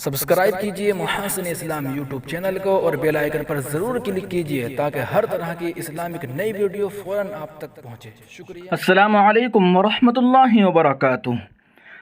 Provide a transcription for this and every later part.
Subscribe کیجئے محاسن اسلام YouTube channel کو اور بیل آئیکن پر ضرور کلک کیجئے تاکہ ہر طرح کی اسلامک نئی ویڈیو فوراً آپ تک پہنچے۔ شکریہ۔ السلام علیکم ورحمۃ اللہ وبرکاتہ۔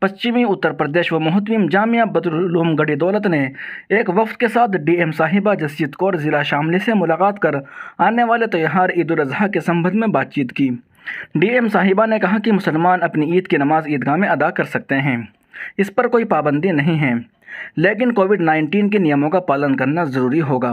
پشچمی اتر پردیش و محتمم جامعہ بدرالعلوم گڑھی دولت نے ایک وفد کے ساتھ ڈی ایم صاحبہ جسجد کور ضلع شاملی سے ملاقات کر آنے والے تہوار عید الاضحیٰ کے سبب میں بات چیت کی۔ ڈی ایم صاحبہ نے کہا کہ مسلمان اپنی عید کی نماز عیدگاہ میں ادا کر سکتے ہیں، اس پر کوئی پابندی نہیں ہے، لیکن کووڈ-19 کے نیاموں کا پالن کرنا ضروری ہوگا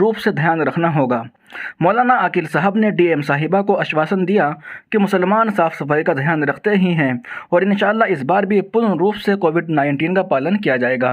روپ سے دھیان رکھنا ہوگا۔ مولانا عاقل صاحب نے ڈی ایم صاحبہ کو آشواسن دیا کہ مسلمان صاف صفائی کا دھیان رکھتے ہی ہیں اور انشاءاللہ اس بار بھی پورن روپ سے کووڈ-19 کا پالن کیا جائے گا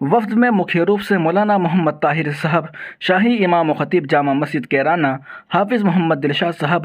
وفد میں مکھیہ روپ سے مولانا محمد طاہر صاحب شاہی امام و خطیب جامع مسجد کیرانہ، حافظ محمد دلشاد صاحب،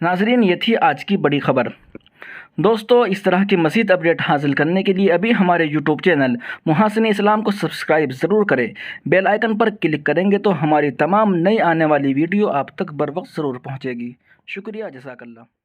ناظرین، یہ تھی آج کی بڑی خبر۔ دوستو، اس طرح کی مزید اپڈیٹ حاصل کرنے کے لیے ابھی ہمارے یوٹیوب چینل محاسن اسلام کو سبسکرائب ضرور کریں۔ بیل آئیکن پر کلک کریں گے تو ہماری تمام نئی آنے والی ویڈیو آپ تک بروقت ضرور پہنچے گی۔ شکریہ، جزاک اللہ۔